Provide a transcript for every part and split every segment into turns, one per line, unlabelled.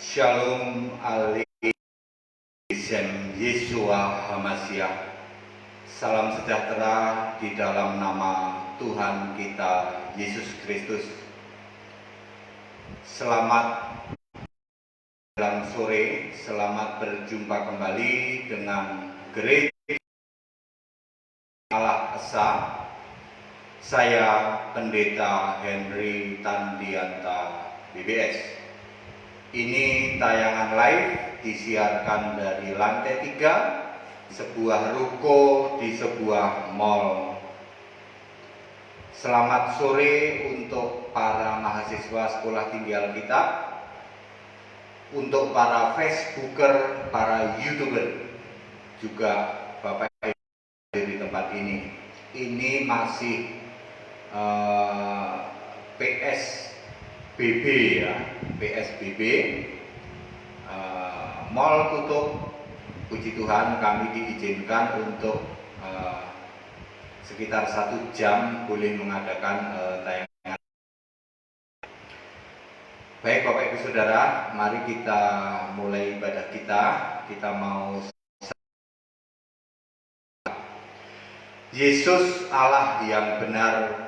Shalom alaikum Yeshua HaMashiach. Salam sejahtera di dalam nama Tuhan kita Yesus Kristus. Selamat dalam sore, selamat berjumpa kembali dengan Gereja Allah Esa. Saya Pendeta Henry Tandianta BBS. Ini tayangan live disiarkan dari lantai 3 sebuah ruko di sebuah mall. Selamat sore untuk para mahasiswa sekolah tinggi Alkitab, untuk para Facebooker, para YouTuber, juga Bapak Ibu di tempat ini. Ini masih PSBB ya, PSBB. Mall tutup, puji Tuhan kami diizinkan untuk sekitar 1 jam boleh mengadakan tayangan. Baik Bapak Ibu Saudara, mari kita mulai ibadah kita. Kita mau Yesus Allah yang benar,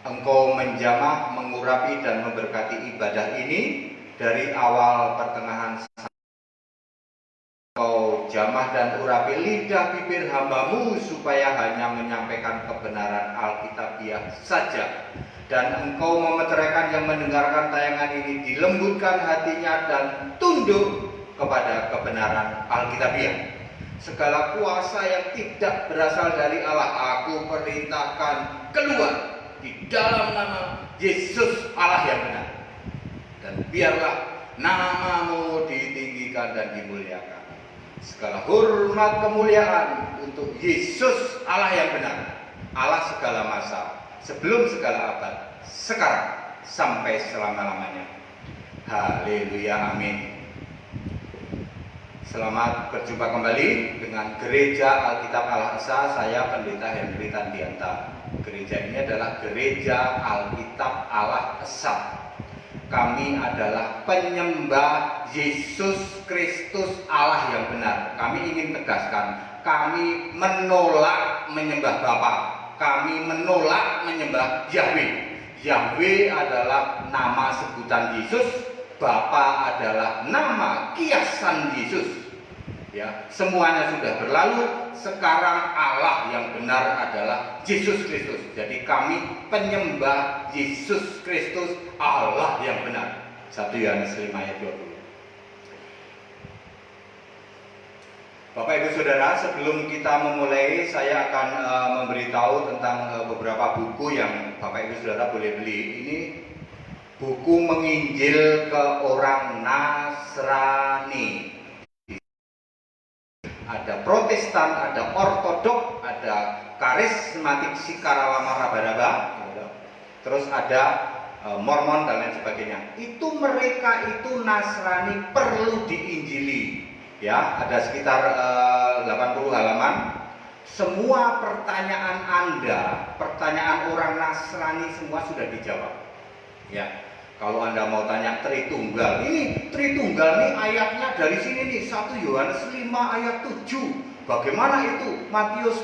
Engkau menjamah, mengurapi dan memberkati ibadah ini dari awal pertengahan. Engkau jamah dan urapi lidah bibir hamba-Mu supaya hanya menyampaikan kebenaran Alkitabiah saja. Dan Engkau memeteraikan yang mendengarkan tayangan ini, dilembutkan hatinya dan tunduk kepada kebenaran Alkitabiah. Segala kuasa yang tidak berasal dari Allah, aku perintahkan keluar di dalam nama Yesus Allah yang benar. Dan biarlah nama-Mu ditinggikan dan dimuliakan. Segala hormat kemuliaan untuk Yesus Allah yang benar, Allah segala masa, sebelum segala abad, sekarang sampai selama-lamanya. Haleluya, amin. Selamat berjumpa kembali dengan Gereja Alkitab Allah Esa. Saya Pendeta Henry Tandianta. Gereja ini adalah Gereja Alkitab Allah Esa. Kami adalah penyembah Yesus Kristus Allah yang benar. Kami ingin tegaskan, kami menolak menyembah Bapa. Kami menolak menyembah Yahweh. Yahweh adalah nama sebutan Yesus. Bapa adalah nama kiasan Yesus. Ya, semuanya sudah berlalu. Sekarang Allah yang benar adalah Yesus Kristus. Jadi kami penyembah Yesus Kristus Allah yang benar. 1 Yohanes 5 ayat 20. Bapak Ibu Saudara, sebelum kita memulai, saya akan memberitahu tentang beberapa buku yang Bapak Ibu Saudara boleh beli. Ini buku menginjil ke orang Nasrani. Ada Protestan, ada Ortodok, ada Karismatik Sikaralama Rabaraba, terus ada Mormon dan lain sebagainya. Itu mereka itu Nasrani perlu diinjili. Ya, ada sekitar 80 halaman. Semua pertanyaan Anda, pertanyaan orang Nasrani semua sudah dijawab. Ya. Kalau Anda mau tanya Tritunggal, ini Tritunggal nih ayatnya dari sini nih, 1 Yohanes 5 ayat 7. Bagaimana itu? Matius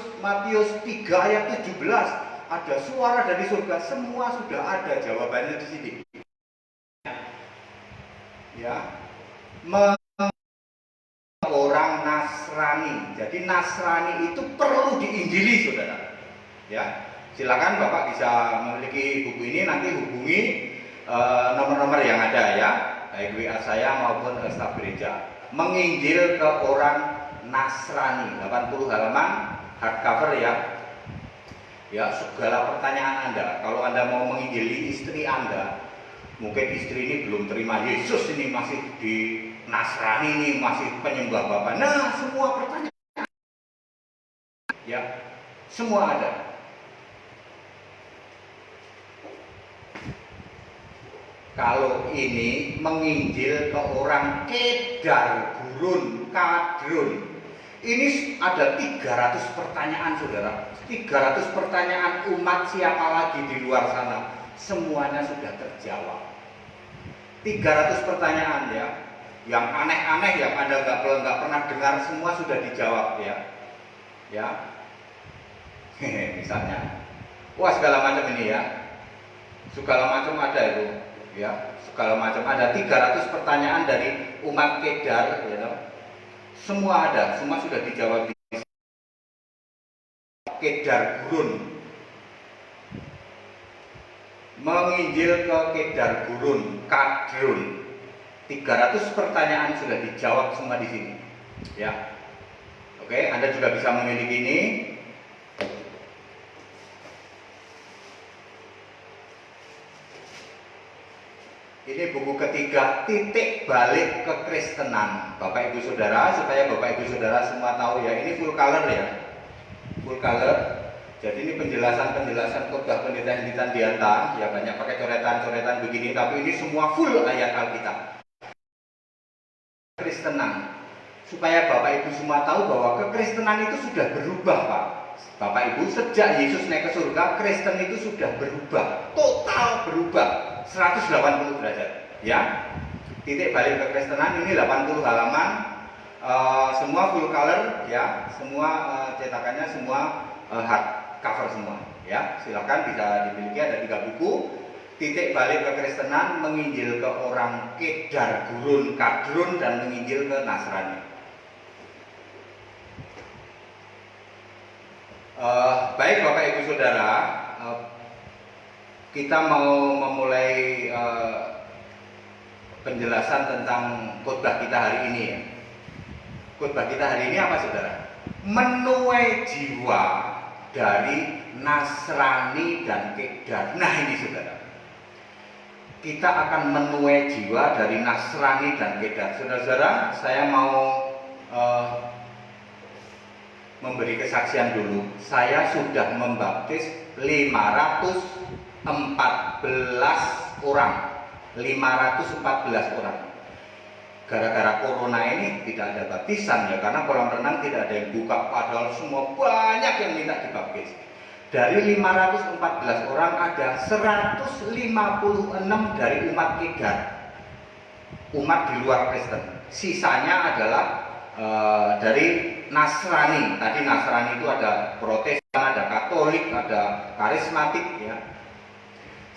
3 ayat 17. Ada suara dari surga, semua sudah ada jawabannya di sini. Ya. Orang Nasrani. Jadi Nasrani itu perlu diinjili, Saudara. Ya. Silakan Bapak bisa memiliki buku ini, nanti hubungi nomor-nomor yang ada ya, baik WA saya maupun staf gereja. Menginjil ke orang Nasrani, 80 halaman, hardcover ya. Ya, segala pertanyaan Anda. Kalau Anda mau menginjili istri Anda, mungkin istri ini belum terima Yesus, ini masih di Nasrani, ini masih penyembah Bapa. Nah, semua pertanyaan ya, semua ada. Kalau ini menginjil ke orang Kedar Gurun Kadrun, ini ada 300 pertanyaan, Saudara. 300 pertanyaan umat siapa lagi di luar sana, semuanya sudah terjawab. 300 pertanyaan ya, yang aneh-aneh yang Anda nggak pernah dengar, semua sudah dijawab ya. Misalnya, wah segala macam ini ya, segala macam ada itu ya, segala macam ada 300 pertanyaan dari umat Kedar ya, semua ada, semua sudah dijawab di Kedar Gurun. Menginjil ke Kedar Gurun, Kadrun. 300 pertanyaan sudah dijawab semua di sini. Ya. Oke, Anda juga bisa memiliki ini. Ini buku ketiga, Titik Balik Kekristenan. Bapak Ibu Saudara, supaya Bapak Ibu Saudara semua tahu ya, ini full color ya. Full color. Jadi ini penjelasan khotbah pendeta Henritan Dianta, ya banyak pakai coretan-coretan begini, tapi ini semua full ayat Alkitab. Kekristenan, supaya Bapak Ibu semua tahu bahwa kekristenan itu sudah berubah, Pak. Bapak Ibu, sejak Yesus naik ke surga, Kristen itu sudah berubah, total berubah, 180 derajat. Ya, titik balik kekristenan ini 80 halaman, semua full color, ya, semua cetakannya semua hard cover semua ya, silakan bisa dimiliki, ada 3 buku. Titik Balik Kekristenan, Menginjil ke Orang Kedar Gurun Kadrun, dan Menginjil ke Nasrani. Baik Bapak Ibu Saudara, kita mau memulai penjelasan tentang khotbah kita hari ini ya. Khotbah kita hari ini apa Saudara? Menuai jiwa dari Nasrani dan Kedar. Nah ini Saudara, kita akan menuai jiwa dari Nasrani dan Kedar. Saudara-saudara, saya mau memberi kesaksian dulu. Saya sudah membaptis 514 orang. 514 orang. Gara-gara corona ini tidak ada baptisan ya, karena kolam renang tidak ada yang buka, padahal semua banyak yang minta dibaptis. Dari 514 orang ada 156 dari umat Kedar, umat di luar Kristen. Sisanya adalah dari Nasrani. Tadi Nasrani itu ada Protestan, ada Katolik, ada Karismatik ya.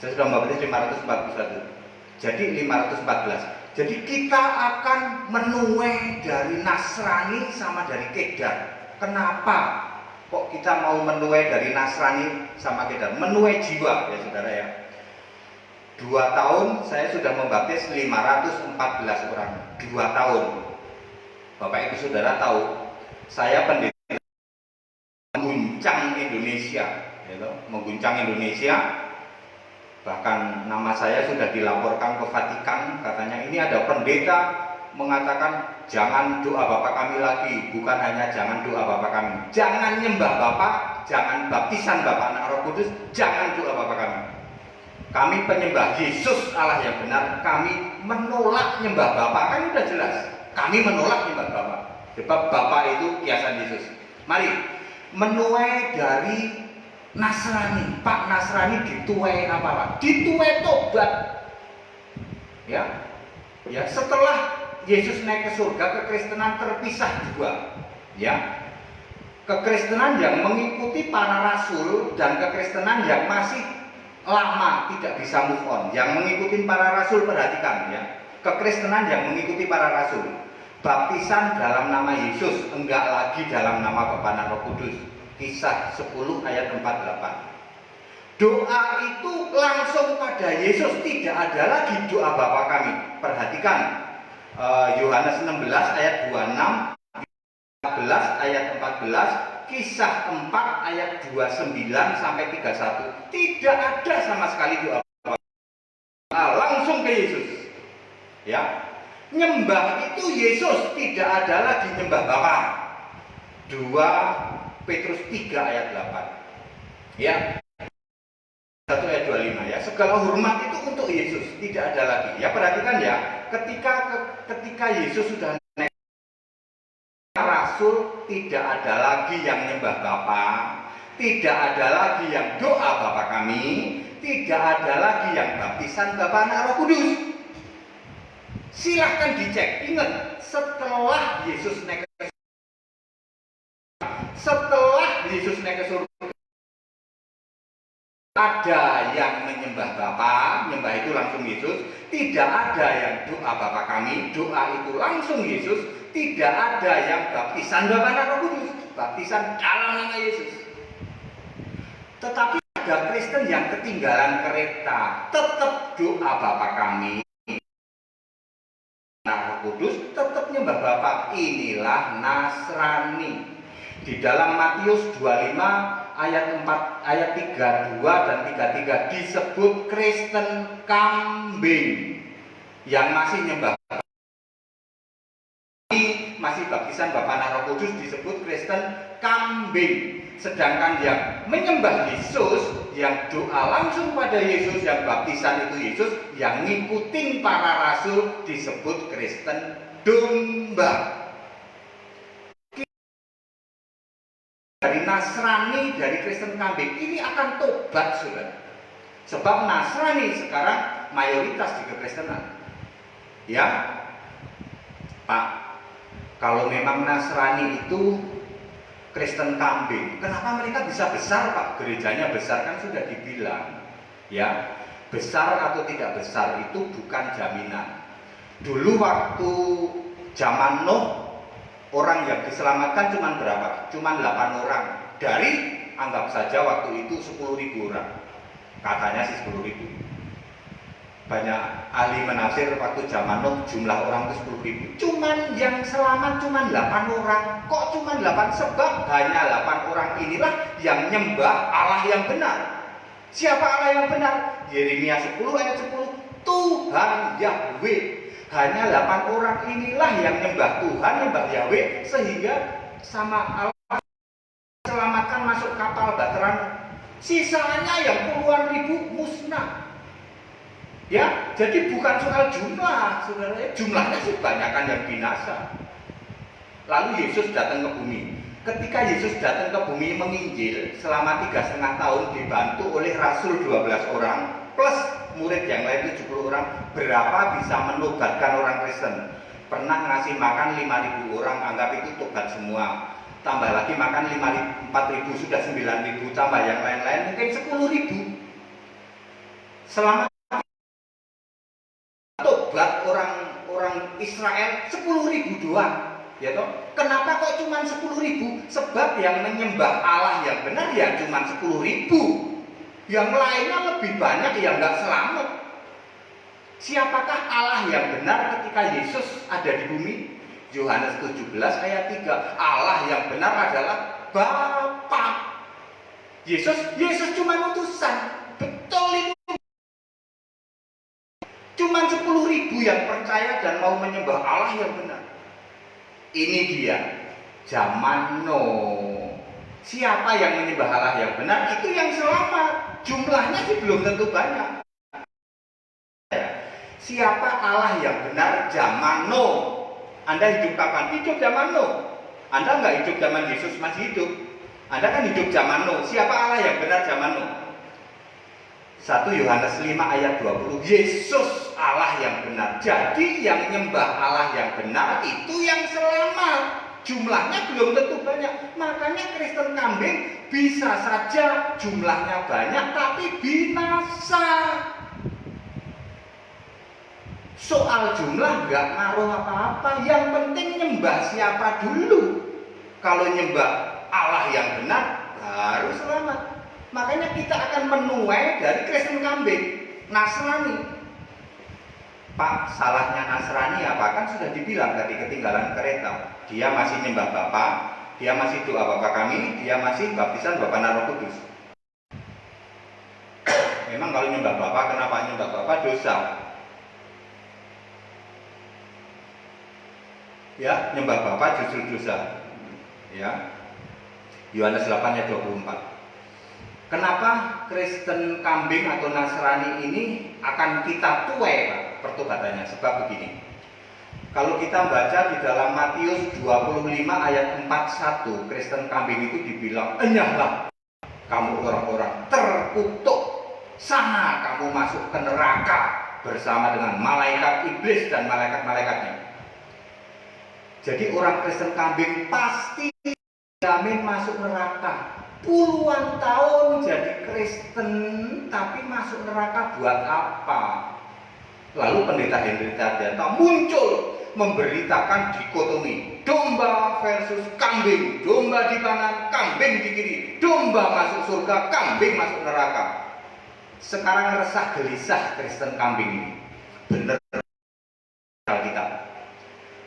Saya sudah membaptis 541. Jadi 514. Jadi kita akan menuai dari Nasrani sama dari Kedar. Kenapa kok kita mau menuai dari Nasrani sama Kedar? Menuai jiwa ya Saudara ya. 2 tahun saya sudah membaptis 514 orang. 2 tahun. Bapak Ibu Saudara tahu, saya pendeta mengguncang Indonesia, gitu, mengguncang Indonesia. Bahkan nama saya sudah dilaporkan ke Vatikan, katanya ini ada pendeta mengatakan jangan doa Bapak kami lagi, bukan hanya jangan doa Bapak kami, jangan nyembah Bapak, jangan baptisan Bapak Anak Roh Kudus, jangan doa Bapak kami. Kami penyembah Yesus Allah yang benar, kami menolak nyembah Bapak, kan sudah jelas. Kami menolak nyembah Bapak, sebab Bapak itu kiasan Yesus. Mari menuai dari Nasrani. Pak, Nasrani dituai apa Pak? Dituai tobat. Ya, ya setelah Yesus naik ke surga, kekristenan terpisah juga. Ya, kekristenan yang mengikuti para rasul dan kekristenan yang masih lama tidak bisa move on. Yang mengikuti para rasul, perhatikan ya. Kekristenan yang mengikuti para rasul, baptisan dalam nama Yesus, enggak lagi dalam nama Bapa dan Roh Kudus. Kisah 10 ayat 48. Doa itu langsung pada Yesus, tidak ada lagi doa Bapa kami. Perhatikan Yohanes 16 ayat 26, 14 ayat 14, Kisah 4 ayat 29 sampai 31. Tidak ada sama sekali doa Bapa. Langsung ke Yesus. Ya. Nyembah itu Yesus, tidak ada lagi nyembah Bapa. 2 Petrus 3 ayat 8. Ya. 1 ayat 25 ya. Segala hormat itu untuk Yesus, tidak ada lagi. Ya, perhatikan ya, ketika Yesus sudah naik rasul, tidak ada lagi yang nyembah Bapa, tidak ada lagi yang doa Bapa kami, tidak ada lagi yang baptisan Bapa Anak Roh Kudus. Silahkan dicek. Ingat, setelah Yesus naik ke surga, ada yang menyembah Bapa, menyembah itu langsung Yesus. Tidak ada yang doa Bapa kami, doa itu langsung Yesus. Tidak ada yang baptisan Bapa dan Roh Kudus, baptisan dalam nama Yesus. Tetapi ada Kristen yang ketinggalan kereta, tetap doa Bapa kami, Roh Kudus, tetap nyembah Bapa. Inilah Nasrani. Di dalam Matius 25 ayat 32 dan 33 disebut Kristen kambing yang masih nyembah, masih baptisan Bapa dan Roh Kudus, disebut Kristen kambing. Sedangkan yang menyembah Yesus, yang doa langsung pada Yesus, yang baptisan itu Yesus, yang ngikutin para rasul, disebut Kristen domba. Dari Nasrani, dari Kristen kambing ini akan tobat, saudara. Sebab Nasrani sekarang mayoritas di kekristenan. Ya, Pak, kalau memang Nasrani itu Kristen kambing, kenapa mereka bisa besar, Pak? Gerejanya besar, kan sudah dibilang. Ya, besar atau tidak besar itu bukan jaminan. Dulu waktu zaman Nuh, orang yang diselamatkan cuma berapa? Cuma 8 orang. Dari, anggap saja waktu itu 10.000 orang. Katanya sih 10.000. Banyak ahli menafsir waktu zaman Nuh jumlah orang itu 10.000. Cuman yang selamat cuma 8 orang. Kok cuma 8? Sebab hanya 8 orang inilah yang nyembah Allah yang benar. Siapa Allah yang benar? Yeremia 10 ayat 10. Tuhan Yahweh. Hanya 8 orang inilah yang nyembah Tuhan, nyembah Yahweh, sehingga sama Allah selamatkan masuk kapal bateran. Sisanya yang puluhan ribu musnah. Ya, jadi bukan soal jumlah, saudara. Jumlahnya sih banyakkan yang binasa. Lalu Yesus datang ke bumi. Ketika Yesus datang ke bumi menginjil selama 3,5 tahun, dibantu oleh rasul 12 orang plus murid yang lain 70 orang, berapa bisa menobatkan orang Kristen? Pernah ngasih makan 5.000 orang, anggap itu tobat semua. Tambah lagi makan 4.000, sudah 9.000, tambah yang lain-lain mungkin 10.000. Selama tobat orang Israel 10.000 doang, ya toh? Kenapa kok cuma 10.000? Sebab yang menyembah Allah yang benar ya cuma 10.000. Yang lainnya lebih banyak yang nggak selamat. Siapakah Allah yang benar ketika Yesus ada di bumi? Yohanes 17 ayat 3. Allah yang benar adalah Bapa. Yesus cuma utusan. Betul itu. Cuma 10.000 yang percaya dan mau menyembah Allah yang benar. Ini dia zaman Nuh. Siapa yang menyembah Allah yang benar, itu yang selamat. Jumlahnya sih belum tentu banyak. Siapa Allah yang benar zaman Nuh? Anda hidup kapan? Hidup zaman Nuh. Anda nggak hidup zaman Yesus masih hidup. Anda kan hidup zaman Nuh. Siapa Allah yang benar zaman Nuh? 1 Yohanes 5 ayat 20. Yesus Allah yang benar. Jadi yang nyembah Allah yang benar itu yang selamat. Jumlahnya belum tentu banyak. Makanya Kristen kambing bisa saja jumlahnya banyak tapi binasa. Soal jumlah nggak ngaruh apa-apa. Yang penting nyembah siapa dulu. Kalau nyembah Allah yang benar baru selamat. Makanya kita akan menuai dari Kristen kambing, Nasrani. Pak, salahnya Nasrani apa? Kan sudah dibilang tadi ketinggalan kereta. Dia masih nyembah Bapa, dia masih doa Bapa kami, dia masih baptisan Bapa dan Roh Kudus. Memang kalau nyembah Bapa, kenapa nyembah Bapa? Dosa. Ya, nyembah Bapa justru dosa. Ya. Yohanes 8 ayat 24. Kenapa Kristen kambing atau Nasrani ini akan kita tuai, Pak, pertobatannya? Sebab begini. Kalau kita baca di dalam Matius 25 ayat 41, Kristen kambing itu dibilang, "Enyahlah kamu orang-orang terkutuk, sana kamu masuk ke neraka bersama dengan malaikat iblis dan malaikat-malaikatnya. Jadi orang Kristen kambing pasti jamin masuk neraka. Puluhan tahun jadi Kristen tapi masuk neraka buat apa? Lalu pendeta Henry Tardianto muncul memberitakan dikotomi domba versus kambing. Domba di kanan, kambing di kiri. Domba masuk surga, kambing masuk neraka. Sekarang resah gelisah Kristen kambing ini. Benar Alkitab.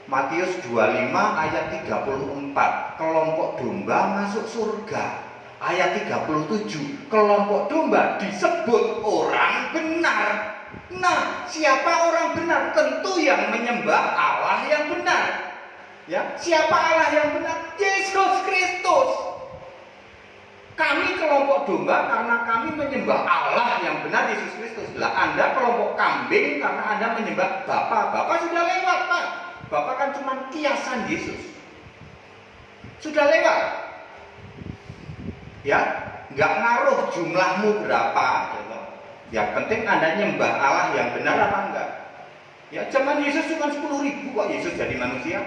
Matius 25 ayat 34, kelompok domba masuk surga. Ayat 37, kelompok domba disebut orang benar. Nah, siapa orang benar? Tentu yang menyembah Allah yang benar. Ya, siapa Allah yang benar? Yesus Kristus. Kami kelompok domba karena kami menyembah Allah yang benar, Yesus Kristus. Lah Anda kelompok kambing karena Anda menyembah Bapa. Bapa sudah lewat, Pak. Bapak kan cuma kiasan Yesus. Sudah lewat. Ya, nggak ngaruh jumlahmu berapa. Yang penting Anda nyembah Allah yang benar apa enggak. Ya, zaman Yesus cuma 10.000 kok Yesus jadi manusia.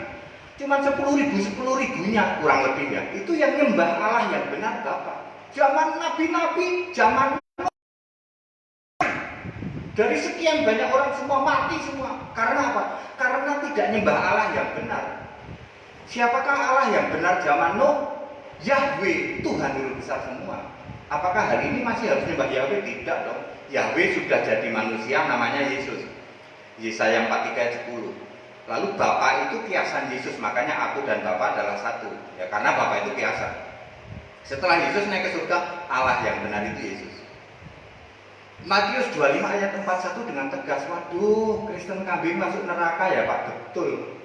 Cuma 10.000-10.000-nya kurang lebih ya. Itu yang nyembah Allah yang benar Bapak. Zaman nabi-nabi, zaman dari sekian banyak orang semua mati semua. Karena apa? Karena tidak nyembah Allah yang benar. Siapakah Allah yang benar zaman Nuh? Yahweh, Tuhan Guru besar semua. Apakah hari ini masih harus nyembah Yahweh? Tidak dong. Yahweh sudah jadi manusia, namanya Yesus. Yesaya 43 ayat 10. Lalu Bapa itu kiasan Yesus, makanya aku dan Bapa adalah satu. Ya, karena Bapa itu kiasan. Setelah Yesus naik ke surga, Allah yang benar itu Yesus. Matius 25 ayat 41 dengan tegas, waduh, Kristen kambing masuk neraka ya Pak, betul.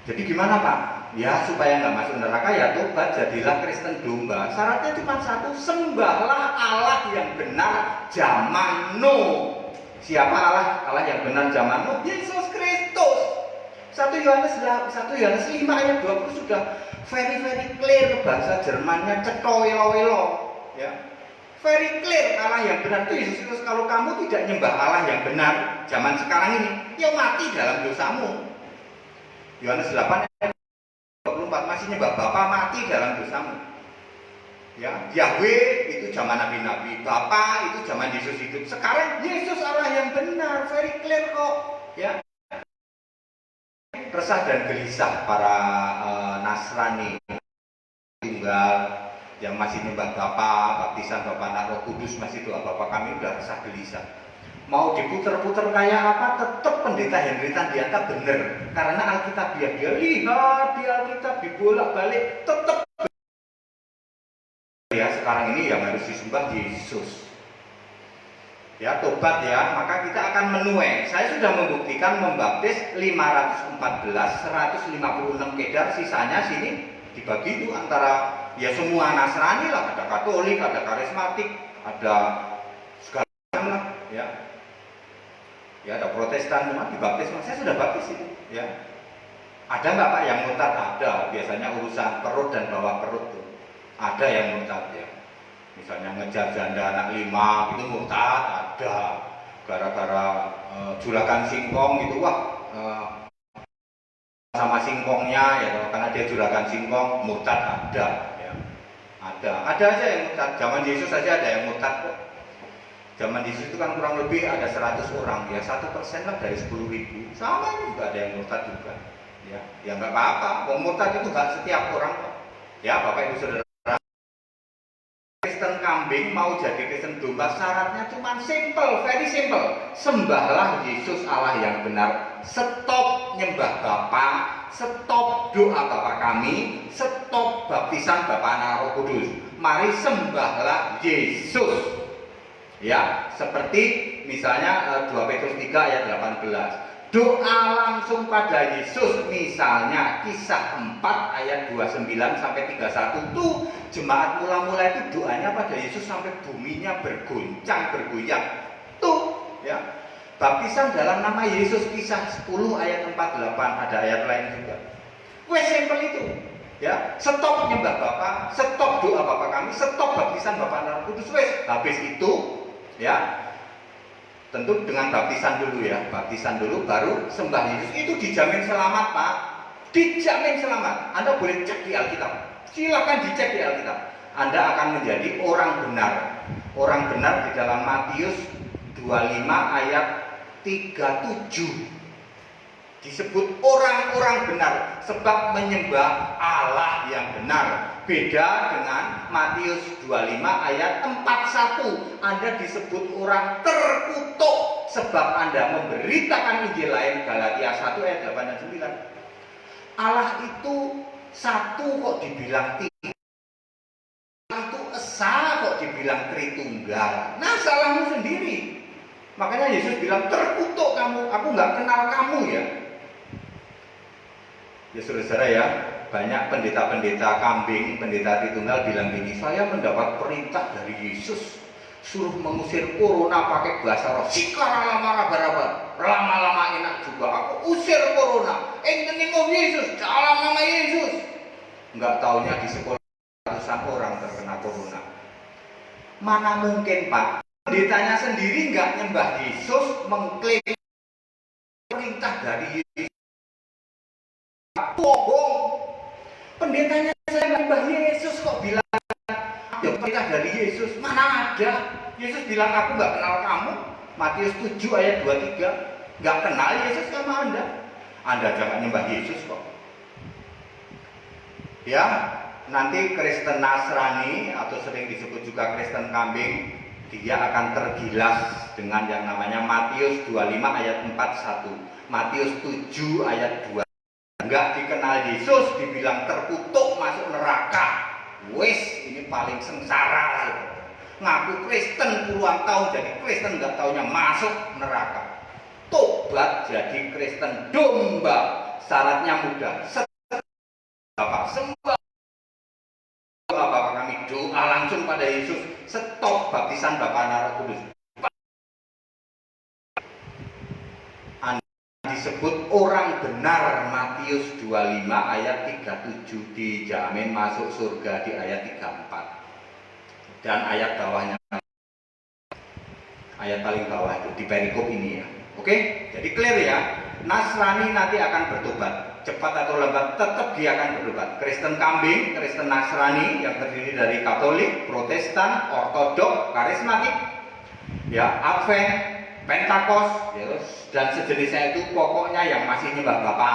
Jadi gimana Pak? Ya supaya nggak masuk neraka ya tobat, jadilah Kristen domba. Syaratnya cuma satu, sembahlah Allah yang benar zaman Nuh. Siapa Allah? Allah yang benar zaman Nuh? Yesus Kristus. 1 Yohanes 5 ayat 20 sudah very clear, bahasa Jermannya cetoelo-elo. Ya. Very clear, Allah yang benar itu Yesus Kristus. Kalau kamu tidak nyembah Allah yang benar zaman sekarang ini, ya mati dalam dosamu. Yohanes 8 ayat 24, masih nyembah Bapa, mati dalam dosamu. Ya, Yahweh itu zaman nabi-nabi, Bapa itu zaman Yesus hidup. Sekarang Yesus Allah yang benar, very clear kok. Ya. Resah dan gelisah para Nasrani tinggal yang masih nyembah Bapa, baptisan Bapa Anak Roh Kudus, masih doa Bapa kami, udah resah gelisah. Mau diputer-puter kayak apa, tetap pendeta Henry Tardianto bener. Karena Alkitab dia lihat di Alkitab dibolak-balik, tetap ya. Sekarang ini yang harus disembah Yesus. Ya, tobat ya, maka kita akan menuai. Saya sudah membuktikan membaptis 514, 156 kedar, sisanya sini dibagi itu antara ya semua Nasrani lah, ada Katolik, ada karismatik, ada segala macam lah, ya. Ya, ada Protestan semua dibaptis, saya sudah baptis itu, ya. Ada nggak Pak yang murtad? Ada, biasanya urusan perut dan bawah perut tuh. Ada yang murtad ya. Misalnya ngejar janda anak 5 itu murtad, ada. Gara-gara juragan singkong itu sama singkongnya ya, karena dia juragan singkong, murtad ada ya. Ada aja yang murtad. Zaman Yesus saja ada yang murtad kok. Zaman Yesus itu kan kurang lebih ada 100 orang, ya 1% lah dari 10.000. Sama juga ada yang murtad juga. Ya nggak apa-apa. Wong murtad itu nggak setiap orang kok. Ya Bapak Ibu Saudara. Kristen kambing mau jadi Kristen domba, syaratnya cuma simple, very simple. Sembahlah Yesus Allah yang benar. Stop nyembah Bapa, stop doa Bapa kami, stop baptisan Bapa Anak Roh Kudus. Mari sembahlah Yesus. Ya, seperti misalnya 2 Petrus 3 ayat 18. Doa langsung pada Yesus, misalnya Kisah 4 ayat 29 sampai 31 tuh jemaat mula-mula itu doanya pada Yesus sampai buminya bergoncang, bergoyang. Tuh, ya. Baptisan dalam nama Yesus, Kisah 10 ayat 48, ada ayat lain juga. Wes simple itu. Ya, stop nyembah Bapa, stop doa Bapa kami, stop baptisan Bapa Anak Kudus, wes. Habis itu, ya, Tentu dengan baptisan dulu ya, baptisan dulu baru sembah Yesus. Itu dijamin selamat, Pak. Dijamin selamat. Anda boleh cek di Alkitab. Silakan dicek di Alkitab. Anda akan menjadi orang benar. Orang benar di dalam Matius 25 ayat 37. Disebut orang-orang benar sebab menyembah Allah yang benar. Beda dengan Matius 25 ayat 41. Anda disebut orang terkutuk sebab Anda memberitakan Injil lain. Galatia 1 ayat 8 dan 9. Allah itu satu kok dibilang tiga. Allah itu esa kok dibilang Tritunggal. Nah, salahmu sendiri. Makanya Yesus bilang, terkutuk kamu, aku nggak kenal kamu ya. Ya saudara ya, banyak pendeta-pendeta kambing, pendeta Tritunggal bilang gini, saya mendapat perintah dari Yesus suruh mengusir corona pakai bahasa roh. Sikara lama-lama enak juga. Aku usir corona. In the name of Jesus, dalam nama Yesus. Enggak taunya di sekolah ratusan orang terkena corona. Mana mungkin Pak? Pendetanya sendiri enggak nyembah Yesus, mengklaim perintah dari Yesus. Bohong. Pendetanya saya nyembah Yesus kok bilang ya perintah dari Yesus. Mana ada? Yesus bilang aku nggak kenal kamu. Matius 7 ayat 23. Nggak kenal Yesus sama Anda. Anda jangan nyembah Yesus kok. Ya, nanti Kristen Nasrani atau sering disebut juga Kristen kambing, dia akan tergilas dengan yang namanya Matius 25 ayat 41. Matius 7 ayat 2. Enggak dikenal Yesus, dibilang terkutuk masuk neraka. Wes, ini paling sengsara. Ngaku Kristen puluhan tahun jadi Kristen, enggak taunya masuk neraka. Tobat jadi Kristen domba. Syaratnya mudah. Bapak sembah Bapak kami doa langsung pada Yesus. Stop baptisan Bapa dan Roh Kudus. Disebut orang benar Matius 25 ayat 37, dijamin masuk surga di ayat 34. Dan ayat bawahnya, ayat paling bawah itu di perikop ini ya. Oke, jadi clear ya. Nasrani nanti akan bertobat, cepat atau lambat tetap dia akan bertobat. Kristen kambing, Kristen Nasrani yang terdiri dari Katolik, Protestan, Ortodok, Karismatik, ya, Advent, Pentakos, ya, dan sejenisnya itu pokoknya yang masih nyembah Bapa,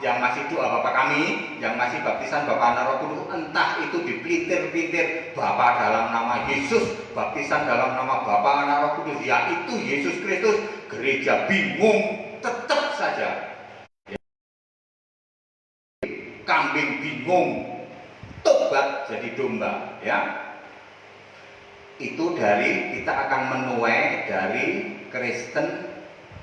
yang masih doa Bapa kami, yang masih baptisan Bapa dan Roh Kudus, entah itu dipelintir-pelintir Bapa dalam nama Yesus, baptisan dalam nama Bapa dan Roh Kudus, yaitu Yesus Kristus, gereja bingung, tetap saja. Ya. Kambing bingung, tobat jadi domba, ya. Itu dari kita akan menuai dari Kristen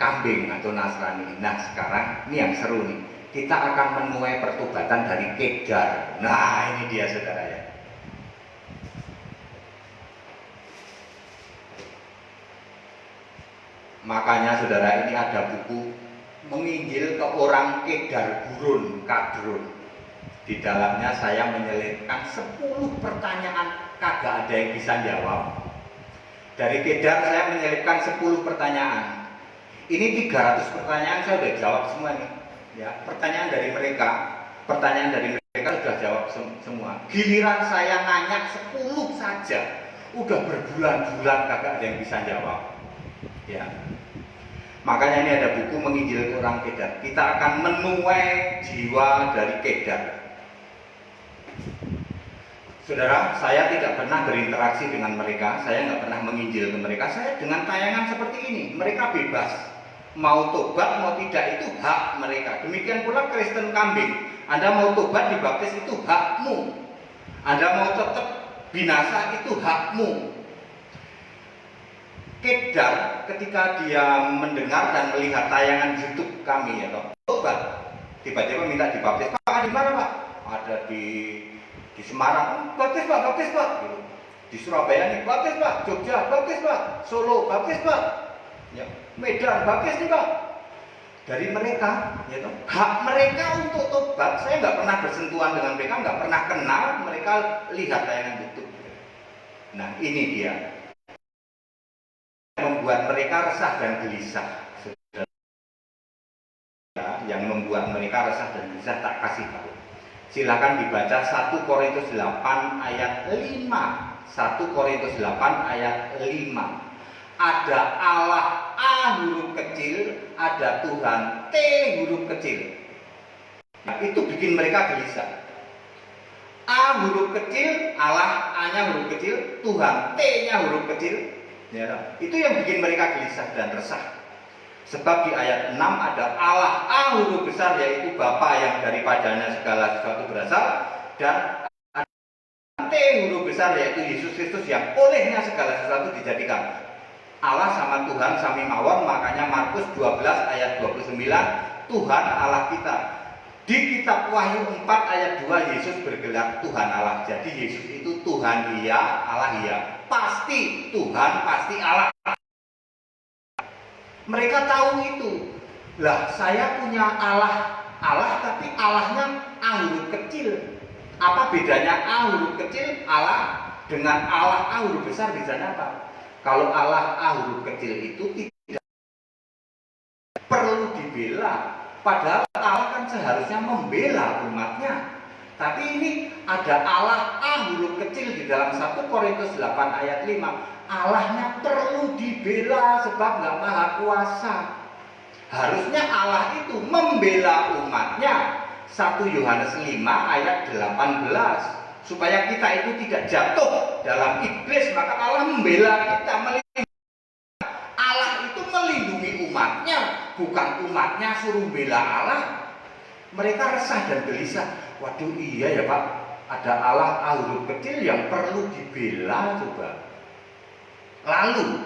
kambing atau Nasrani. Nah sekarang ini yang seru nih, kita akan menuai pertobatan dari Kedar. Nah ini dia saudara ya. Makanya saudara ini ada buku Menginjil ke Orang Kedar Gurun Kadrun. Di dalamnya saya menyelipkan 10 pertanyaan kagak ada yang bisa jawab. Dari Kedar saya menyelipkan 10 pertanyaan. Ini 300 pertanyaan saya sudah jawab semua nih. Ya, pertanyaan dari mereka sudah jawab semua. Giliran saya nanya 10 saja, udah berbulan-bulan kagak ada yang bisa jawab. Ya. Makanya ini ada buku Menginjil ke Orang Kedar. Kita akan menuai jiwa dari Kedar. Saudara, saya tidak pernah berinteraksi dengan mereka, saya nggak pernah menginjil ke mereka. Saya dengan tayangan seperti ini, mereka bebas. Mau tobat, mau tidak, itu hak mereka. Demikian pula Kristen kambing. Anda mau tobat, dibaptis, itu hakmu. Anda mau tetap binasa, itu hakmu. Kedar, ketika dia mendengar dan melihat tayangan YouTube kami, ya tobat, tiba-tiba minta dibaptis. Pak, di mana Pak? Ada di Semarang, baptis Pak, gitu. Di Surabaya nih, baptis Pak, Jogja, baptis Pak, Solo, baptis Pak, ya, Medan, baptis nih Pak. Dari mereka, ya toh, hak mereka untuk tobat. Saya nggak pernah bersentuhan dengan mereka, nggak pernah kenal, mereka lihat tayangan YouTube. Nah ini dia. membuat mereka resah dan gelisah. Yang membuat mereka resah dan gelisah tak kasih tahu. Silakan dibaca 1 Korintus 8 ayat 5. 1 Korintus 8 ayat 5. Ada Allah A huruf kecil, ada Tuhan T huruf kecil. Nah, itu bikin mereka gelisah. A huruf kecil, Allah A-nya huruf kecil, Tuhan T-nya huruf kecil. Ya, itu yang bikin mereka gelisah dan resah. Sebab di ayat 6 ada Allah A huruf besar, yaitu Bapa yang daripadanya segala sesuatu berasal, dan T huruf besar, yaitu Yesus Kristus yang olehnya segala sesuatu dijadikan. Allah sama Tuhan sami mawon, makanya Markus 12 ayat 29 Tuhan Allah kita. Di kitab Wahyu 4 ayat 2 Yesus bergelar Tuhan Allah. Jadi Yesus itu Tuhan iya, Allah iya. Pasti Tuhan, pasti Allah. Mereka tahu itu. Lah, saya punya Allah tapi Allahnya A huruf kecil. Apa bedanya A huruf kecil Allah dengan Allah A huruf besar? Bedanya apa? Kalau Allah A huruf kecil itu tidak perlu dibela, padahal Allah kan seharusnya membela umatnya. Tapi ini ada Allah A huruf kecil di dalam 1 Korintus 8 ayat 5. Allahnya perlu dibela sebab nggak maha kuasa. Harusnya Allah itu membela umatnya. 1 Yohanes 5 ayat 18. Supaya kita itu tidak jatuh dalam iblis, maka Allah membela kita, melindungi. Allah itu melindungi umatnya, bukan umatnya suruh bela Allah. Mereka resah dan gelisah. Waduh, iya ya Pak, ada Allah A huruf kecil yang perlu dibela coba. Lalu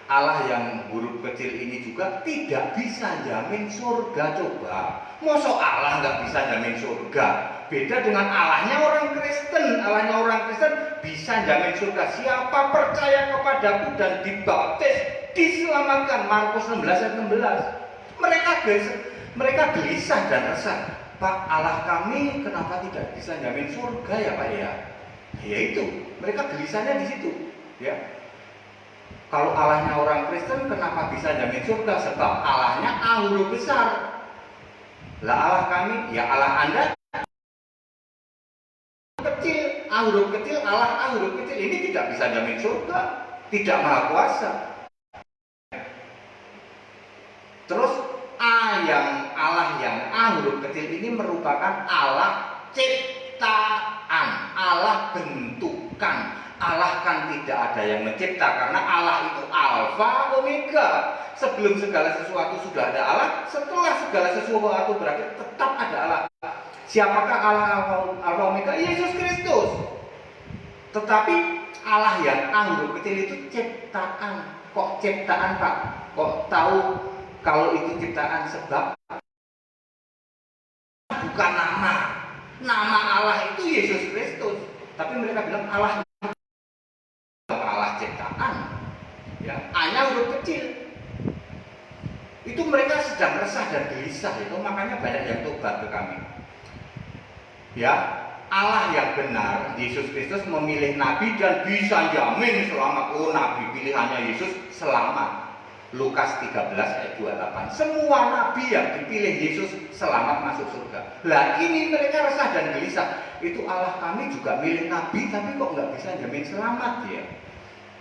Allah yang huruf kecil ini juga tidak bisa jamin surga coba. Masa Allah nggak bisa jamin surga? Beda dengan Allahnya orang Kristen. Allahnya orang Kristen bisa jamin surga. Siapa percaya kepadaku dan dibaptis diselamatkan. Markus 16 ayat 16. Mereka gelisah dan resah. Pak, Allah kami kenapa tidak bisa jamin surga ya Pak ya? Ya itu, mereka gelisahnya di situ. Ya. Kalau Allahnya orang Kristen kenapa bisa jamin surga? Sebab Allahnya A huruf besar. Lah Allah kami, ya Allah Anda kecil, A huruf kecil, Allah A huruf kecil. Ini tidak bisa jamin surga, tidak maha kuasa. Terus Allah yang A huruf kecil ini merupakan Allah ciptaan, Allah bentukan. Allah kan tidak ada yang mencipta, karena Allah itu alfa omega. Sebelum segala sesuatu sudah ada Allah, setelah segala sesuatu berakhir tetap ada Allah. Siapakah Allah alfa omega? Yesus Kristus. Tetapi Allah yang A huruf kecil itu ciptaan. Kok ciptaan Pak? Kok tahu kalau itu ciptaan? Sebab bukan nama. Nama Allah itu Yesus Kristus. Tapi mereka bilang Allah ciptaan, ya, A-nya huruf kecil. Itu mereka sedang resah dan gelisah, itu makanya banyak yang tobat ke kami. Ya, Allah yang benar, Yesus Kristus memilih nabi dan bisa jamin selamat. Oh, nabi pilihannya Yesus selamat. Lukas 13 ayat 28. Semua nabi yang dipilih Yesus selamat masuk surga. Lah ini mereka resah dan gelisah. Itu Allah kami juga milih nabi, tapi kok nggak bisa jamin selamat ya?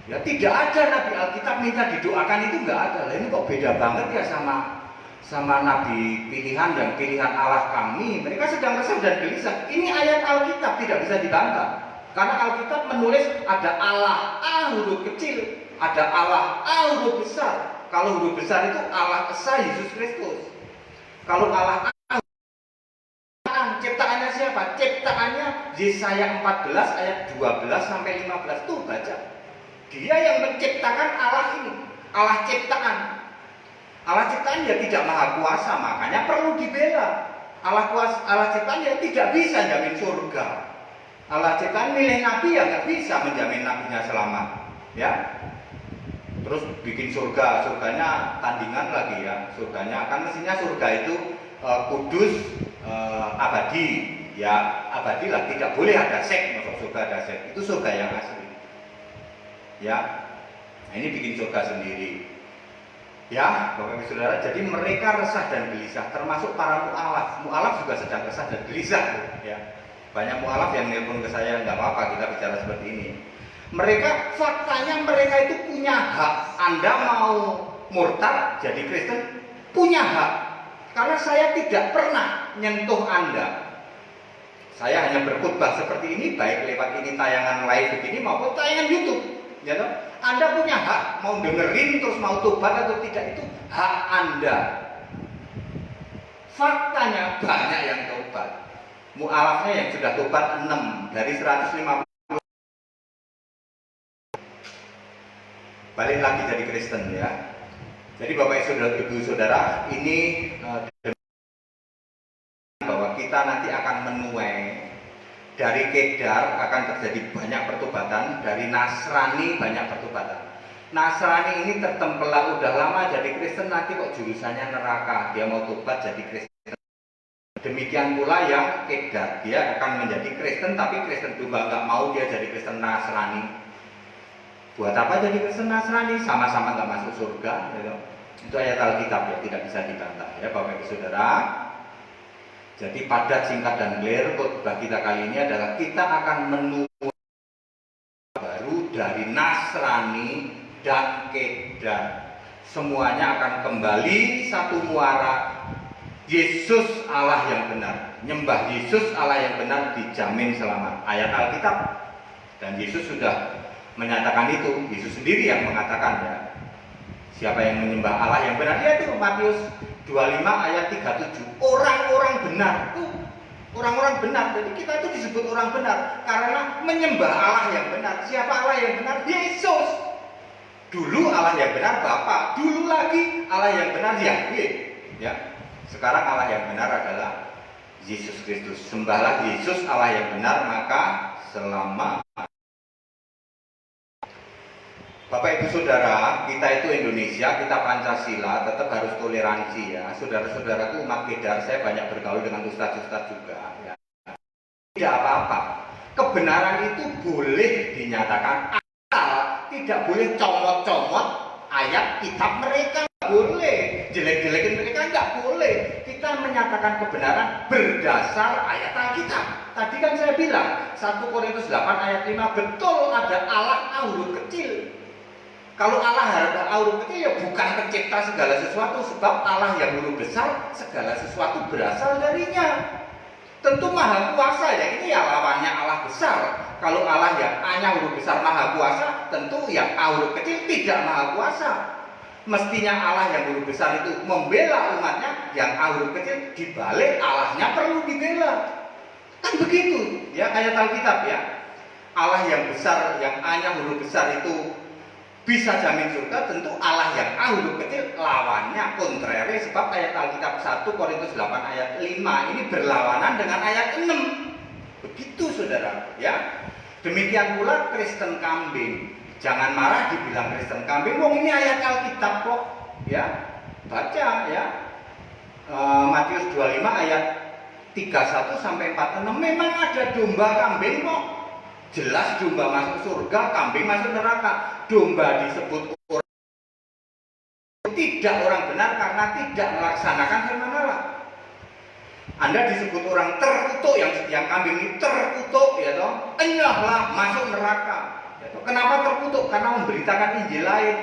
Ya tidak ada nabi Alkitab minta didoakan, itu nggak ada. Lah ini kok beda banget ya sama nabi pilihan yang pilihan Allah kami. Mereka sedang resah dan gelisah. Ini ayat Alkitab tidak bisa dibantah. Karena Alkitab menulis ada Allah A huruf kecil, ada Allah A huruf besar. Kalau huruf besar itu Allah Esa Yesus Kristus. Kalau Allah A ciptaannya siapa? Ciptaannya Yesaya 14 ayat 12 sampai 15. Tuh baca. Dia yang menciptakan Allah ini, Allah ciptaan. Allah ciptaan ya tidak maha kuasa, makanya perlu dibela. Allah ciptaan ya tidak bisa jamin surga. Allah ciptaan milih nabi ya nggak bisa menjamin nabinya selamat. Ya. Terus bikin surganya tandingan lagi ya. Surganya kan mestinya surga itu kudus, abadi. Ya abadi lah, tidak boleh ada seks. Masuk surga ada seks. Itu surga yang asli. Ya, Nah, ini bikin surga sendiri. Ya, Bapak Ibu Saudara, jadi mereka resah dan gelisah, termasuk para mu'alaf. Mu'alaf juga sedang resah dan gelisah, ya. Banyak mu'alaf yang nelpon ke saya, nggak apa-apa kita bicara seperti ini. Mereka, faktanya mereka itu punya hak. Anda mau murtad jadi Kristen, punya hak. Karena saya tidak pernah nyentuh Anda. Saya hanya berkhotbah seperti ini, baik lewat ini tayangan live begini maupun tayangan YouTube. Ya toh? Anda punya hak mau dengerin terus mau tobat atau tidak, itu hak Anda. Faktanya banyak yang tobat. Mu'alafnya yang sudah tobat 6 dari 150. Balik lagi jadi Kristen ya. Jadi Bapak Ibu Saudara, ini bahwa kita nanti akan menuai. Dari Kedar akan terjadi banyak pertobatan, dari Nasrani banyak pertobatan. Nasrani ini tertempelak udah lama jadi Kristen, nanti kok jurusannya neraka, dia mau tobat jadi Kristen. Demikian pula yang Kedar, dia akan menjadi Kristen tapi Kristen juga nggak mau, dia jadi Kristen Nasrani. Buat apa jadi Kristen Nasrani? Sama-sama nggak masuk surga, ya. Itu ayat Alkitab ya, tidak bisa dibantah ya Bapak Ibu Saudara. Jadi padat, singkat, dan clear khotbah kita kali ini adalah kita akan menuai baru dari Nasrani dan Kedar. Semuanya akan kembali satu muara. Yesus Allah yang benar. Nyembah Yesus Allah yang benar dijamin selamat. Ayat Alkitab. Dan Yesus sudah menyatakan itu. Yesus sendiri yang mengatakan ya. Siapa yang menyembah Allah yang benar? Yaitu Matius 25 ayat 37. Orang-orang benar itu orang-orang benar. Jadi kita itu disebut orang benar karena menyembah Allah yang benar. Siapa Allah yang benar? Yesus. Dulu Allah yang benar Bapa, dulu lagi Allah yang benar Yahweh. Ya. Sekarang Allah yang benar adalah Yesus Kristus. Sembahlah Yesus Allah yang benar, maka selama. Bapak Ibu Saudara, kita itu Indonesia, kita Pancasila, tetap harus toleransi ya. Saudara-saudaraku umat Kedar, saya banyak bergaul dengan ustadz-ustadz juga ya. Tidak apa-apa. Kebenaran itu boleh dinyatakan, asal tidak boleh comot-comot ayat kitab mereka. Boleh, jelek-jelekin mereka nggak boleh. Kita menyatakan kebenaran berdasar ayat Alkitab. Tadi kan saya bilang 1 Korintus 8 ayat 5, betul ada Allah huruf kecil. Kalau Allah huruf kecil ya bukan pencipta segala sesuatu, sebab Allah yang huruf besar segala sesuatu berasal darinya. Tentu maha kuasa ya, ini ya lawannya Allah besar. Kalau Allah yang A-nya huruf besar maha kuasa, tentu yang A huruf kecil tidak maha kuasa. Mestinya Allah yang huruf besar itu membela umatnya, yang A huruf kecil dibalik Allahnya perlu dibela. Kan begitu ya ayat Alkitab ya. Allah yang besar, yang A-nya huruf besar itu bisa jamin surga, tentu Allah yang A huruf kecil lawannya kontrere, sebab ayat Alkitab 1 Korintus 8 ayat 5 ini berlawanan dengan ayat 6. Begitu saudara ya. Demikian pula Kristen kambing. Jangan marah dibilang Kristen kambing, wong ini ayat Alkitab kok ya. Baca ya. Matius 25 ayat 31 sampai 46, memang ada domba kambing kok. Jelas domba masuk surga, kambing masuk neraka. Domba disebut orang tidak orang benar karena tidak melaksanakan firman Allah. Anda disebut orang terkutuk, yang kambing ini terkutuk ya toh, enyahlah masuk neraka. Ya toh. Kenapa terkutuk? Karena memberitakan Injil lain.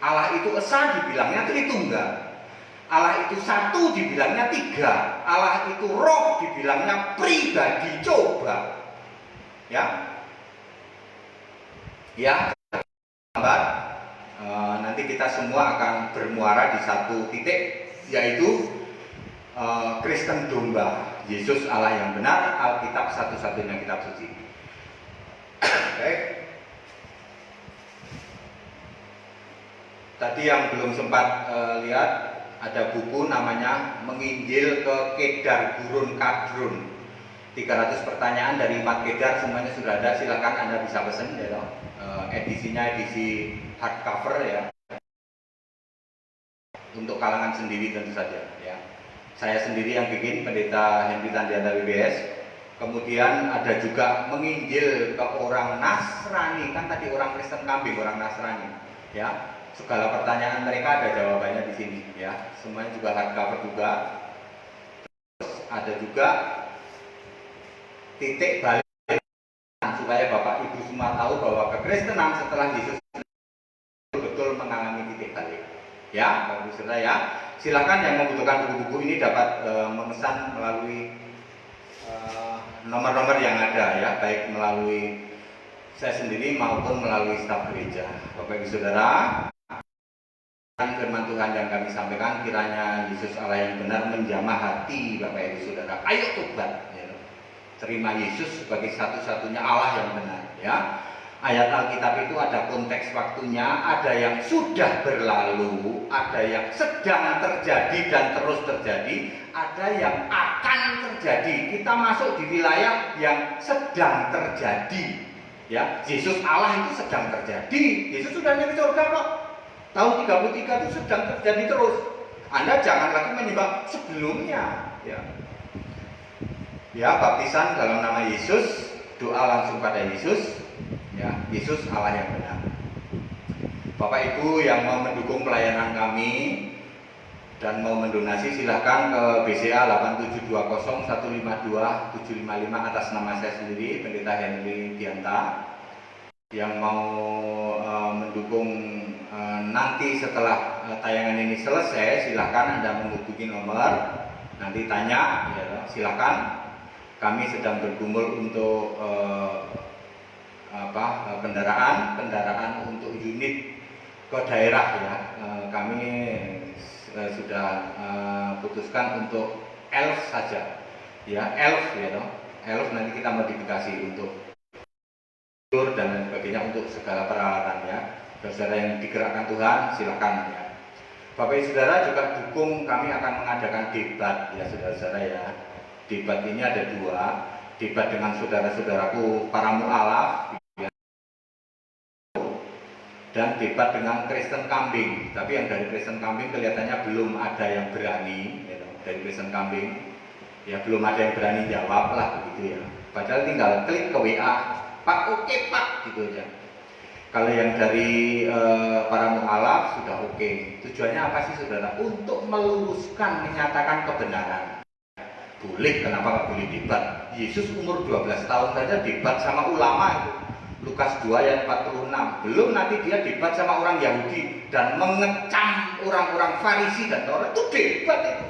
Allah itu esa dibilangnya Tritunggal. Allah itu satu dibilangnya tiga. Allah itu roh dibilangnya pribadi. Coba ya. Ya, nanti kita semua akan bermuara di satu titik, yaitu Kristen domba, Yesus Allah yang benar, Alkitab satu-satunya kitab suci. Oke. Tadi yang belum sempat lihat, ada buku namanya Menginjil ke Kedar Gurun Kadrun. 300 pertanyaan dari umat Kedar, semuanya sudah ada, silakan Anda bisa pesen ya toh. Edisinya edisi hardcover ya, untuk kalangan sendiri tentu saja ya. Saya sendiri yang bikin, Pendeta Henry Tandianta WBS. Kemudian ada juga Menginjil ke orang Nasrani, kan tadi orang Kristen kambing, orang Nasrani. Ya, segala pertanyaan mereka ada jawabannya di sini. Ya, semuanya juga hardcover juga. Terus ada juga titik balik supaya Bapak Ibu semua tahu bahwa kekristenan setelah Yesus betul mengalami titik balik. Ya, Bapak Ibu saudara ya. Silakan yang membutuhkan buku-buku ini dapat memesan melalui nomor-nomor yang ada ya, baik melalui saya sendiri maupun melalui staf gereja. Bapak Ibu saudara, firman Tuhan yang kami sampaikan kiranya Yesus Allah yang benar menjamah hati Bapak Ibu saudara. Ayo tobat, ya. Terima Yesus sebagai satu-satunya Allah yang benar, ya. Ayat Alkitab itu ada konteks waktunya, ada yang sudah berlalu, ada yang sedang terjadi dan terus terjadi, ada yang akan terjadi. Kita masuk di wilayah yang sedang terjadi. Ya, Yesus Allah itu sedang terjadi. Yesus sudah naik ke surga kok. Tahun 33 itu sedang terjadi terus. Anda jangan lagi menyembah sebelumnya. Ya, baptisan dalam nama Yesus, doa langsung pada Yesus. Ya, Yesus Allah yang benar. Bapak Ibu yang mau mendukung pelayanan kami dan mau mendonasi silahkan ke BCA 8720152 atas nama saya sendiri, Pendeta Henry Dianta. Yang mau mendukung nanti setelah tayangan ini selesai, silahkan Anda menghubungi nomor, nanti tanya, ya, silahkan. Kami sedang bergumul untuk kendaraan untuk unit ke daerah ya. Kami sudah putuskan untuk elf saja ya, elf ya toh. Elf nanti kita modifikasi untuk tour dan lain sebagainya untuk segala peralatan ya. Saudara yang digerakkan Tuhan silakan ya. Bapak Ibu Saudara juga dukung, kami akan mengadakan debat ya saudara-saudara ya. Debat ini ada dua, debat dengan saudara-saudaraku para mu'alaf dan debat dengan Kristen Kambing. Tapi yang dari Kristen Kambing kelihatannya belum ada yang berani ya, dari Kristen Kambing ya, belum ada yang berani jawab lah begitu ya. Padahal tinggal klik ke WA, Pak, oke Pak, gitu aja. Kalau yang dari para mu'alaf sudah oke. Tujuannya apa sih saudara? Untuk meluruskan, menyatakan kebenaran. Boleh, kenapa nggak boleh debat? Yesus umur 12 tahun saja debat sama ulama itu. Lukas 2 ayat 46. Belum nanti dia debat sama orang Yahudi dan mengecam orang-orang Farisi dan orang itu debat itu.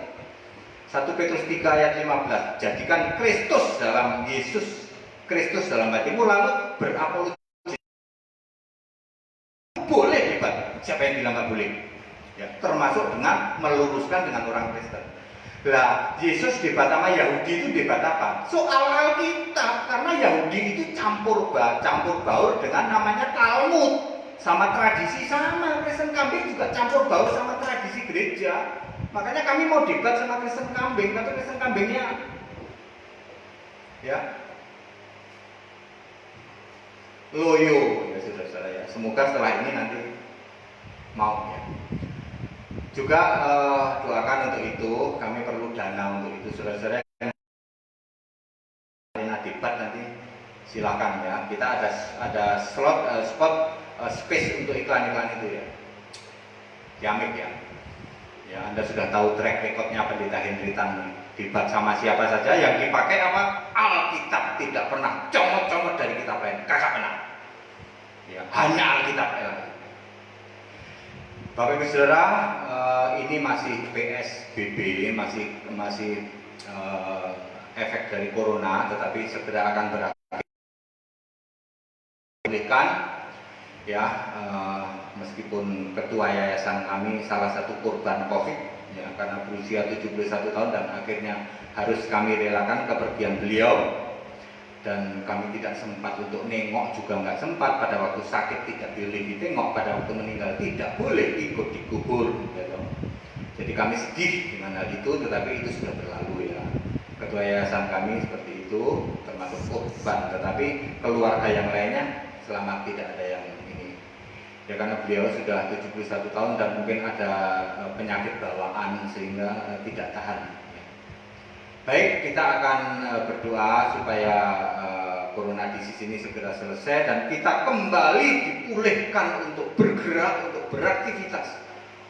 1 Petrus 3 ayat 15. Jadikan Kristus dalam Yesus, Kristus dalam hatimu, lalu berapologi. Boleh debat. Siapa yang bilang nggak boleh? Ya, termasuk dengan meluruskan dengan orang Kristen. Lah, Yesus debat sama Yahudi itu debat apa? Soal Alkitab, karena Yahudi itu campur baur dengan namanya Talmud, sama tradisi, sama Kristen Kambing juga campur baur sama tradisi gereja. Makanya kami mau debat sama Kristen Kambing, tapi Kristen Kambingnya ya loyo ya saudara-saudara ya. Semoga setelah ini nanti mau ya. Juga doakan untuk itu, kami perlu dana untuk itu saudara-saudara. Debat nanti silakan ya. Kita ada spot space untuk iklan-iklan itu ya. Jamik ya. Ya, Anda sudah tahu track recordnya Pendeta Henry Tan, debat sama siapa saja yang dipakai apa? Alkitab, tidak pernah comot-comot dari kitab lain, kakak benar. Ya, hanya Alkitab ya. Bapak Ibu Saudara, ini masih PSBB, masih efek dari corona, tetapi segera akan berakhir. Ya, meskipun ketua yayasan kami salah satu korban COVID, ya, karena berusia 71 tahun dan akhirnya harus kami relakan kepergian beliau. Dan kami tidak sempat untuk nengok, juga nggak sempat. Pada waktu sakit tidak boleh ditengok, pada waktu meninggal tidak boleh ikut dikubur gitu. Jadi kami sedih dengan hal itu, tetapi itu sudah berlalu ya. Ketua yayasan kami seperti itu, termasuk korban, tetapi keluarga yang lainnya selamat, tidak ada yang ini ya, karena beliau sudah 71 tahun dan mungkin ada penyakit bawaan sehingga tidak tahan. Baik, kita akan berdoa supaya corona di sini segera selesai dan kita kembali dipulihkan untuk bergerak, untuk beraktivitas,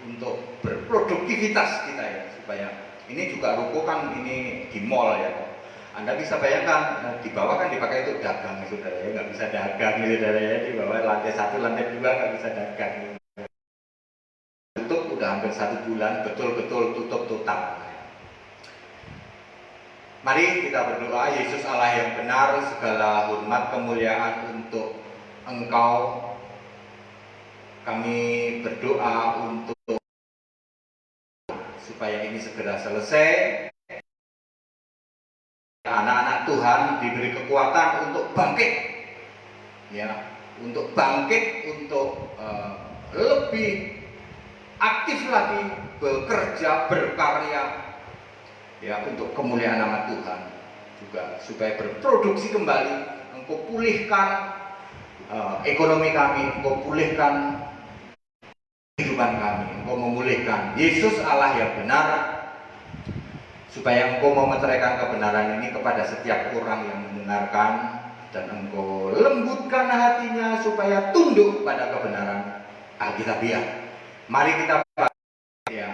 untuk berproduktivitas kita ya, supaya ini juga ruko kan ini di mall ya. Anda bisa bayangkan di bawah kan dipakai untuk dagang ya, saudara ya, nggak bisa dagang ya, saudara ya, di bawah lantai 1, lantai 2 nggak bisa dagang. Tutup udah hampir 1 bulan, betul-betul tutup total. Mari kita berdoa. Yesus Allah yang benar, segala hormat kemuliaan untuk Engkau. Kami berdoa untuk supaya ini segera selesai. Anak-anak Tuhan diberi kekuatan untuk bangkit, ya, untuk bangkit, untuk lebih aktif lagi bekerja, berkarya, ya, untuk kemuliaan nama Tuhan juga, supaya berproduksi kembali. Engkau pulihkan ekonomi kami, Engkau pulihkan kehidupan kami, Engkau memulihkan. Yesus Allah yang benar, supaya Engkau memeteraikan kebenaran ini kepada setiap orang yang mendengarkan, dan Engkau lembutkan hatinya supaya tunduk pada kebenaran Alkitabiah. Mari kita ya,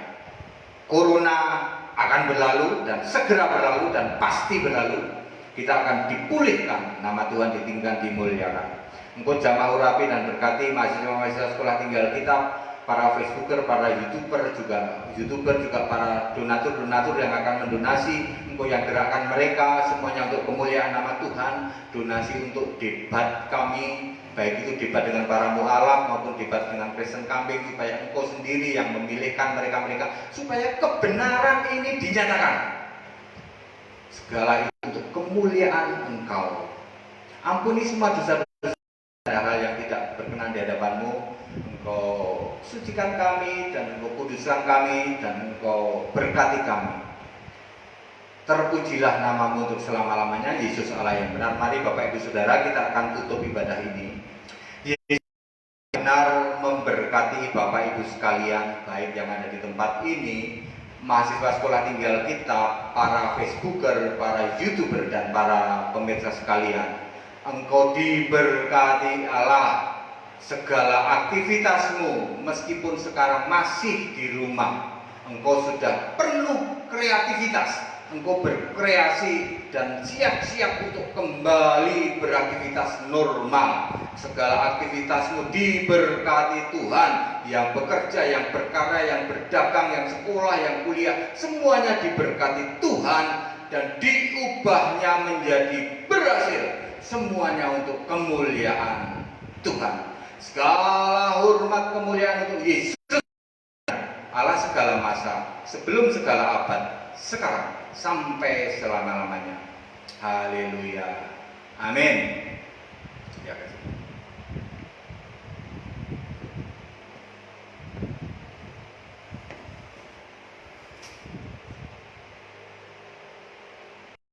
corona akan berlalu dan segera berlalu dan pasti berlalu. Kita akan dipulihkan, nama Tuhan ditinggikan, dimuliakan. Engkau jamah urapi dan berkati mahasiswa-mahasiswa sekolah tinggal kita, para Facebooker, para YouTuber juga para donatur yang akan mendonasi. Engkau yang gerakkan mereka semuanya untuk kemuliaan nama Tuhan. Donasi untuk debat kami, baik itu debat dengan para mu'alaf maupun debat dengan Kristen Kambing, supaya Engkau sendiri yang memilihkan mereka-mereka, supaya kebenaran ini dinyatakan. Segala itu untuk kemuliaan Engkau. Ampuni semua dosa-dosa, hal yang tidak berkenan di hadapan-Mu. Engkau sucikan kami dan Engkau kuduskan kami dan Engkau berkati kami. Terpujilah nama-Mu untuk selama-lamanya, Yesus Allah yang benar. Mari Bapak Ibu Saudara, kita akan tutup ibadah ini. Yesus benar memberkati Bapak Ibu sekalian, baik yang ada di tempat ini, mahasiswa sekolah tinggal kita, para Facebooker, para YouTuber, dan para pemirsa sekalian. Engkau diberkati Allah. Segala aktivitasmu, meskipun sekarang masih di rumah, engkau sudah penuh kreativitas, engkau berkreasi dan siap-siap untuk kembali beraktivitas normal. Segala aktivitasmu diberkati Tuhan, yang bekerja, yang berkarya, yang berdagang, yang sekolah, yang kuliah, semuanya diberkati Tuhan dan diubahnya menjadi berhasil, semuanya untuk kemuliaan Tuhan. Segala hormat kemuliaan untuk Yesus Allah segala masa, sebelum segala abad, sekarang sampai selama-lamanya. Haleluya. Amin. Ya,